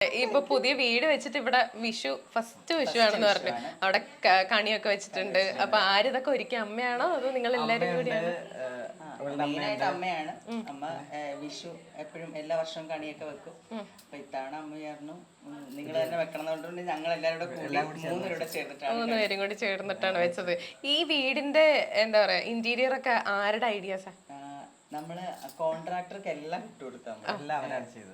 ഇപ്പൊ പുതിയ വീട് വെച്ചിട്ട് ഇവിടെ വിഷു ഫസ്റ്റ് വിഷു ആണെന്ന് പറഞ്ഞു. അവിടെ കണിയൊക്കെ വെച്ചിട്ടുണ്ട്. അപ്പൊ ആരിതൊക്കെ ഒരുക്കിയ അമ്മയാണോ അതോ നിങ്ങൾ എല്ലാരും കൂടിയാണ്? മെയിനായിട്ട് അമ്മയാണ്. അമ്മ വിഷു എപ്പോഴും എല്ലാ വർഷവും കണിയൊക്കെ വെക്കും. അപ്പൊ ഇത്തവണ അമ്മ പറഞ്ഞു നിങ്ങൾ തന്നെ വെക്കണം എന്നുകൊണ്ട് ഞങ്ങൾ എല്ലാവരും മൂന്നുപേരും കൂടി ചേർന്നിട്ടാണ് വെച്ചത്. ഈ വീടിന്റെ എന്താ പറയാ ഇന്റീരിയർ ഒക്കെ ആരുടെ ഐഡിയാസാ? നമ്മള് കോൺട്രാക്ടർക്ക് എല്ലാം ഇട്ടുകൊടുത്തു.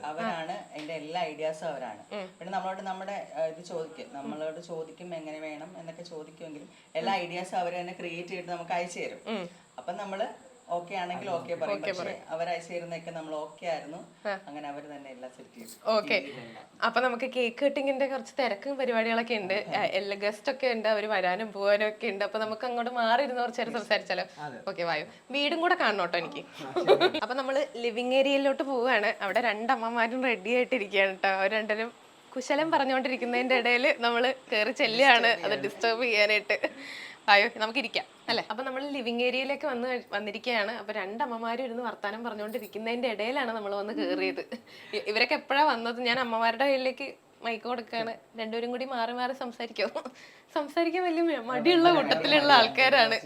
അവരാണ് അതിന്റെ എല്ലാ ഐഡിയാസും അവരാണ്. പിന്നെ നമ്മുടെ ഇത് നമ്മളോട് ചോദിക്കും എങ്ങനെ വേണം എന്നൊക്കെ ചോദിക്കുമെങ്കിലും എല്ലാ ഐഡിയാസും അവർ തന്നെ ക്രിയേറ്റ് ചെയ്തിട്ട് നമുക്ക് അയച്ചു തരും. അപ്പൊ നമ്മള് ഓക്കെ ആണെങ്കിൽ ഓക്കെ പറയും. പക്ഷേ അവർ അയച്ചു തരുന്നൊക്കെ നമ്മൾ ഓക്കെ ആയിരുന്നു. അങ്ങനെ അവർ തന്നെ എല്ലാം സെറ്റ് ചെയ്തു. ഓക്കെ, അപ്പൊ നമുക്ക് കേക്ക് കട്ടിങ്ങിന്റെ കുറച്ച് തിരക്കും പരിപാടികളൊക്കെ ഉണ്ട്. എല്ലാ ഗസ്റ്റ് ഒക്കെ ഉണ്ട്, അവര് വരാനും പോകാനും ഒക്കെ ഉണ്ട്. അപ്പൊ നമുക്ക് അങ്ങോട്ട് മാറിയിരുന്ന് കുറച്ച് നേരം സംസാരിച്ചാലോ? ഓക്കെ, വായു. വീടും കൂടെ കാണണോട്ടോ എനിക്ക്. അപ്പൊ നമ്മള് ലിവിങ് ഏരിയയിലോട്ട് പോവാണ്. അവിടെ രണ്ടമ്മമാരും റെഡി ആയിട്ടിരിക്കുകയാണ് കേട്ടോ. അവർ രണ്ടരും കുശലം പറഞ്ഞുകൊണ്ടിരിക്കുന്നതിന്റെ ഇടയിൽ നമ്മള് കയറി ചെല്ലുകയാണ് അത് ഡിസ്റ്റർബ് ചെയ്യാനായിട്ട്. അയ്യോ, നമുക്കിരിക്കാം അല്ലെ? അപ്പൊ നമ്മൾ ലിവിങ് ഏരിയയിലേക്ക് വന്നിരിക്കുകയാണ്. അപ്പൊ രണ്ടമ്മമാരും ഇരുന്ന് വർത്താനം പറഞ്ഞുകൊണ്ടിരിക്കുന്നതിന്റെ ഇടയിലാണ് നമ്മൾ വന്ന് കയറിയത്. ഇവരൊക്കെ എപ്പോഴാ വന്നത്? ഞാൻ അമ്മമാരുടെ കയ്യിലേക്ക് മൈക്ക് കൊടുക്കാണ്. രണ്ടുപേരും കൂടി മാറി മാറി സംസാരിക്കാൻ വലിയ മടിയുള്ള കൂട്ടത്തിലുള്ള ആൾക്കാരാണ്.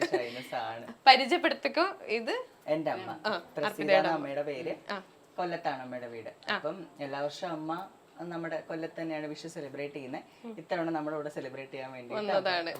പരിചയപ്പെടുത്തിക്കോ. ഇത് എന്റെ അമ്മ അമ്മയുടെ പേര്. കൊല്ലത്താണ് അമ്മയുടെ വീട്. അപ്പം എല്ലാ വർഷവും അമ്മ നമ്മുടെ കൊല്ലത്ത് തന്നെയാണ് വിഷു സെലിബ്രേറ്റ് ചെയ്യുന്നത്. ഇത്തവണ നമ്മുടെ ഇവിടെ സെലിബ്രേറ്റ് ചെയ്യാൻ വേണ്ടി വന്നതാണ്.